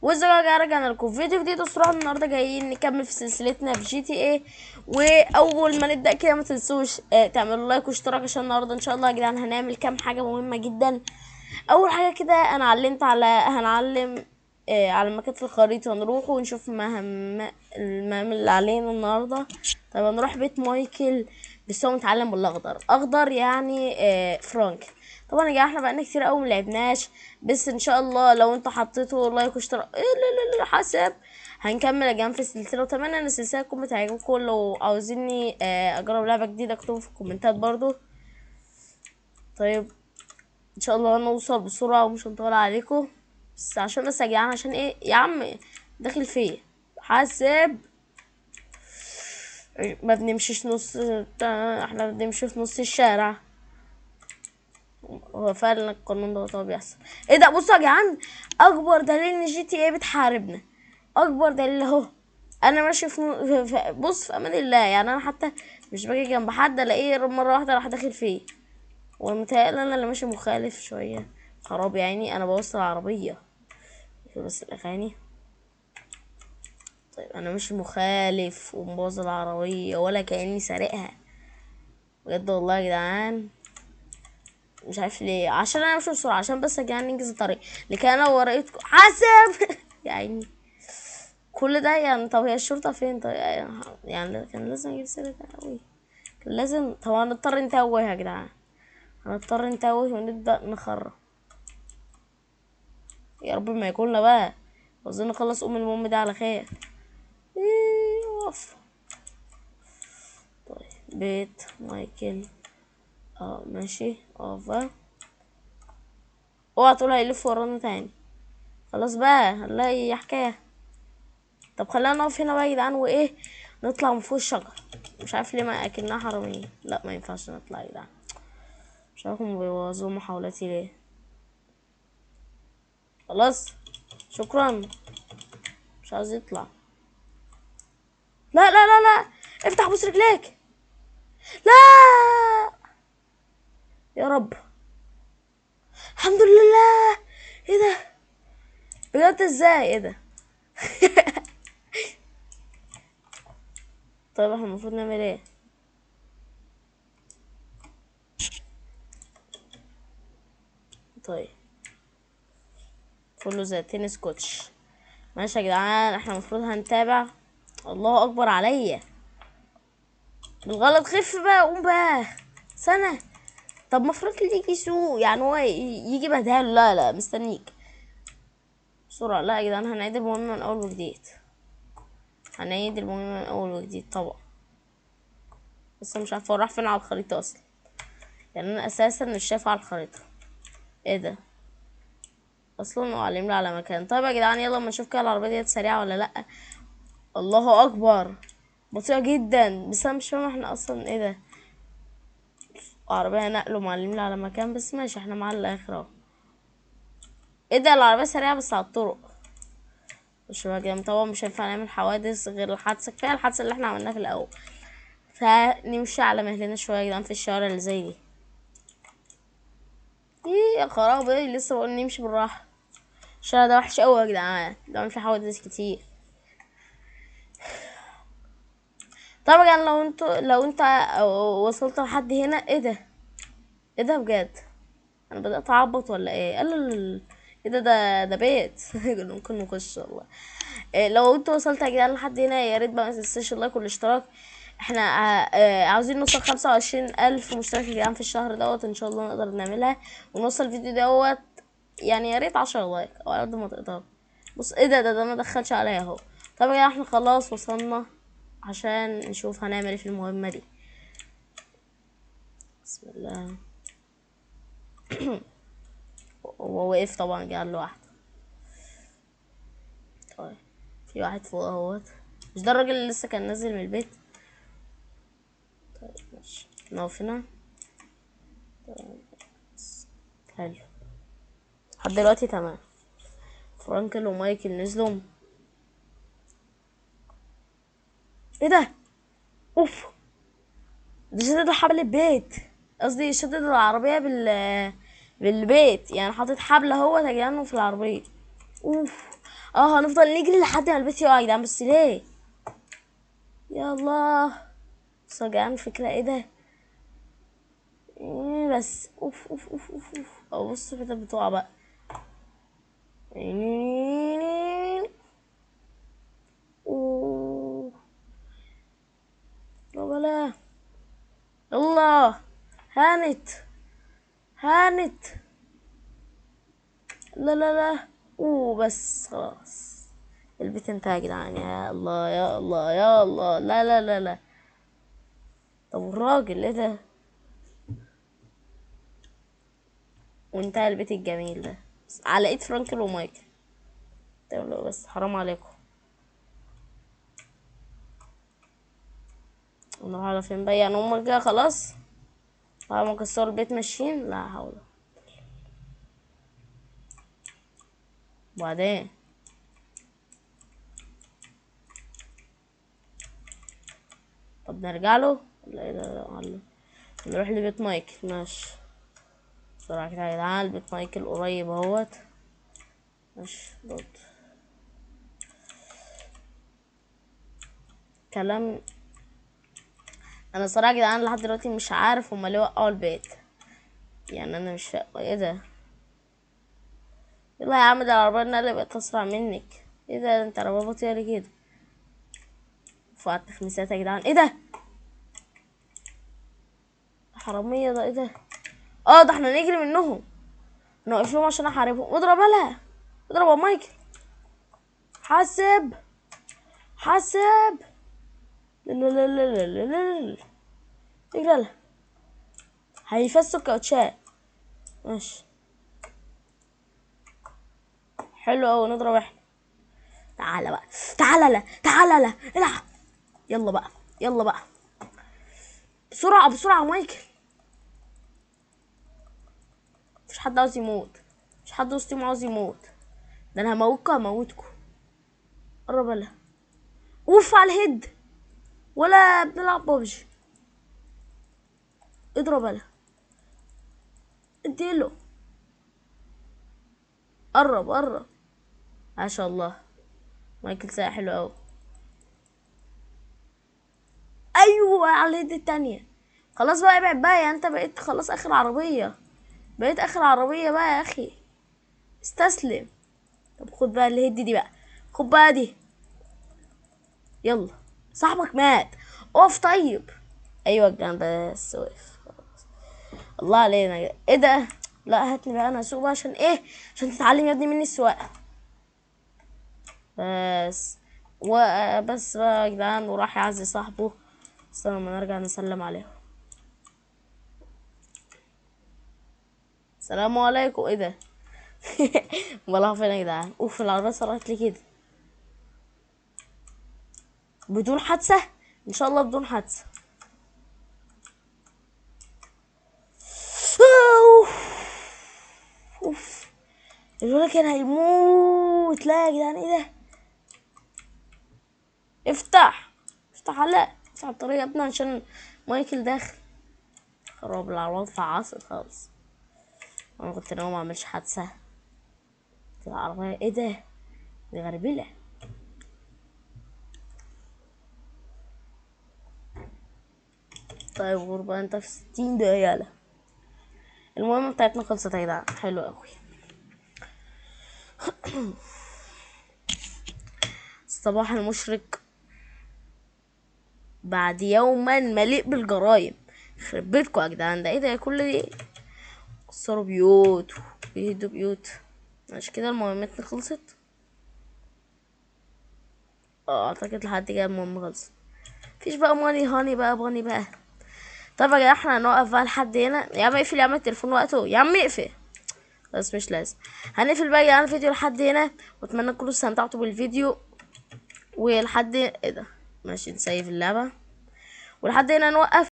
وازاي رجعنا لكم فيديو جديد. الصراحه النهارده جايين نكمل في سلسلتنا في جي تي ايه. واول ما نبدا كده ما تنسوش تعملوا لايك واشتراك، عشان النهارده ان شاء الله يا جدعان هنعمل كام حاجه مهمه جدا. اول حاجه كده انا هنعلم على مكان في الخريطه، نروح ونشوف المهام اللي علينا النهارده. طيب هنروح بيت مايكل، بس هو متعلم بالاخضر. اخضر يعني فرانك. طبعا يا جماعه احنا بقالنا كتير قوي ملعبناش، بس ان شاء الله لو انتوا حطيتوا لايك واشتراك لا حسب هنكمل يا جماعه في السلسله. واتمنى ان السلسله تكون بتعجبكم. لو عاوزيني اجرب لعبه جديده اكتبوا في الكومنتات برضو. طيب ان شاء الله نوصل بسرعه ومش هنطول عليكم، بس عشان بس يا جدعان عشان ايه يا عم داخل فيه حاسب. ما بنمشيش نص، احنا بنمشي في نص الشارع. هو فعلا القانون ده هو بيحصل. ايه ده؟ بصوا يا جدعان، اكبر دليل ان جي تي ايه بتحاربنا، اكبر دليل اهو. انا ماشي بص في امان الله، يعني انا حتى مش باجي جنب حد الاقيه مره واحده راح داخل فيه. ومتهيألي انا اللي ماشي مخالف شويه. خراب يا عيني، انا بوصل العربيه بس الاغاني. طيب انا ماشي مخالف ومبوظ العربيه ولا كاني سارقها بجد والله يا جدعان. مش عارف ليه، عشان انا مش بسرعه، عشان بس يا جدعان ننجز الطريق. لكن انا لو وريتكم حسب يا عيني كل ده يعني. طب هي الشرطه فين؟ طيب يعني كان لازم اجيب سيرة قوي، كان لازم. طب هنضطر نتوه يا جدعان، هنضطر نتوه ونبدا نخرب. يا رب ما يكوننا بقى عاوزين نخلص المهم ده على خير. وقف. طيب بيت مايكل ماشي اقف. اوعى تقول هيلف ورانا تاني. خلاص بقى هنلاقي حكايه. طب خلينا نقف هنا بقى يا جدعان، وايه نطلع من فوق الشجر. مش عارف ليه ما اكنها حرامية. لا ما ينفعش نطلع يا جدعان، مش عارف هم بيبوظوا محاولاتي ليه. خلاص شكرا، مش عايز يطلع. لا لا لا لا، افتح بوس رجليك. لا يا رب، الحمد لله. ايه ده بجد؟ ازاي؟ ايه ده؟ طيب احنا المفروض نعمل ايه؟ طيب كله زي تنس كوتش. ماشي يا جدعان، احنا المفروض هنتابع. الله اكبر عليا، بالغلط خف بقى، قوم بقى سنة. طب ما فرانكل يجي يسوق، يعني هو يجي بداله. لا لا مستنيك بسرعة. لا يا جدعان هنعيد المهمة من اول وجديد، هنعيد المهمة من اول وجديد طبعا. بس مش عارفة هو راح فين على الخريطة اصلا، يعني انا اساسا مش شايفه على الخريطة. ايه ده اصلا؟ هو علملي على مكان. طيب يا جدعان يلا اما نشوف كده العربية ديت سريعة ولا لا. الله اكبر، بطيئة جدا. بس انا مش فاهمة احنا اصلا ايه ده. عربية نقل ومعلمين على مكان، بس ماشي احنا مع الاخر اهو. ايه ده؟ العربية سريعة بس على الطرق. مش بقى طبعا مش هينفع نعمل حوادث غير الحادثة، كفاية الحادثة اللي احنا عملناها في الأول. فنمشي على مهلنا شوية يا جدعان في الشوارع اللي زي دي. ايه يا خرابي، لسه بقول نمشي بالراحة. الشارع ده وحش أوي يا جدعان، ده فيه حوادث كتير. طبعا لو انت وصلت لحد هنا. ايه ده؟ ايه ده بجد؟ انا بدأت اعبط ولا ايه؟ ايه ده بيت ممكن نخش والله. لو انتوا وصلتوا يا جدعان لحد هنا يا ريت بقى متنسوش اللايك والاشتراك. احنا عاوزين نوصل 25,000 مشترك يا جدعان في الشهر دوت. ان شاء الله نقدر نعملها ونوصل الفيديو دوت. يعني يا ريت 10 لايك او على قد ما تقدروا. بص ايه ده ما دخلش عليا اهو. طب يا جدعان احنا خلاص وصلنا، عشان نشوف هنعمل ايه في المهمة دي. بسم الله. هو وقف طبعا جه لوحده. طيب في واحد فوق اهوت، مش ده الراجل اللي لسه كان نازل من البيت؟ طيب ماشي نقف هنا. طيب. حلو لحد دلوقتي تمام. فرانكل ومايكل نزلوا. ايه ده؟ اوف، ده شدد حبل البيت، قصدي شدد العربية بالبيت، يعني حاطط حبل اهوت يا جدعان في العربية. اوف هنفضل نجري لحد ما البيت يقع يا جدعان، بس ليه؟ يلا. بس يا جدعان فكرة ايه ده؟ بس اوف اوف اوف اوف اوف. بص الحتت بتقع بقى. اوه ولا. الله. هانت. لا لا لا. بس خلاص البيت انتهى يا جدعان. يا الله يا الله يا الله. لا لا لا لا. طب الراجل ايه ده؟ وانتهى البيت الجميل ده على ايد فرانكل ومايكل. بس حرام عليكم. نروح على فين بقى؟ يعني هما كده خلاص بعد ما كسروا البيت ماشيين؟ لا حول. وبعدين طب نرجع له ولا ايه ده؟ نروح لبيت مايكل. ماشي بسرعة كده يا جدعان. بيت مايكل قريب اهوت. ماشي رد كلام. انا صراحة يا جدعان لحد دلوقتي مش عارف هما ليه وقعوا البيت. يعني انا مش فاهم ايه ده. يلا يا عم ده العربية اللي بقت اسرع منك. ايه ده انت عربية بطيئة ليه كده؟ فوق التخميسات يا جدعان. ايه ده؟ حرامية ده. ايه ده؟ ده احنا نجري منهم. نوقف لهم عشان احاربهم. اضرب لها. اضرب يا مايكل. حاسب. لا لا لا لا لا لا. اجري لها. هيفسوا الكاوتشات. ماشي حلو اوي. نضرب احنا. تعالى بقى. تعالى لا العب. يلا بقى بسرعة يا مايكل. مفيش حد عاوز يموت. مفيش حد وسطيهم عاوز يموت. ده انا هموتكوا. قرب لها. اوف على الهيد. ولا بنلعب ببجي. اضرب لها. اديله. قرب. ما شاء الله مايكل ساعة حلو اوي. ايوه على اليد التانية. خلاص بقى ابعد بقى. يعني انت بقيت خلاص اخر عربية. بقى يا اخي. استسلم. طب خد بقى الهيد دي بقى. خد بقى دي. يلا. صاحبك مات. اقف طيب. ايوه الجنب بس وقف. الله علينا. ايه ده؟ لا هاتني بقى انا اسوق بقى. عشان ايه؟ عشان تتعلم يا ابني مني السواقة. بس وبس بقى يا جدعان. وراح يعزي صاحبه. استنى لما نرجع نسلم عليه. السلام عليكم. ايه ده؟ والله فين يا جدعان؟ اوف العربية سرقت لي كده. بدون حادثة ان شاء الله. بدون حادثة. اوف الولد كان هيموت. لا يا جدعان ايه ده؟ افتح الطريق يا ابني عشان مايكل داخل. خراب العربية فعصت خالص. انا كنت ناوي ما اعملش حادثة. العربية ايه ده؟ دي غربلة. طيب غربة انت في 60 دقيقة. المهم بتاعتنا خلصت يا جدعان. حلو اوي. الصباح المشرق بعد يوما مليء بالجرائم. يخرب بيتكم يا جدعان. ده ايه ده كل دي؟ كسروا بيوت وبيهدوا بيوت. مش كده المهمتنا خلصت؟ اعتقد لحد كده المهم خلصت. مفيش بقى ماني هاني بقى باني بقى. طب يا جدعان احنا هنوقف بقى لحد هنا. يا عم اقفل يا عم التليفون وقته. يا عم اقفل. بس مش لازم. هنقفل بقى يا جدعان الفيديو لحد هنا. واتمنى تكونوا استمتعتوا بالفيديو. ولحد ايه ده؟ ماشي نسيف اللعبة. ولحد هنا نوقف.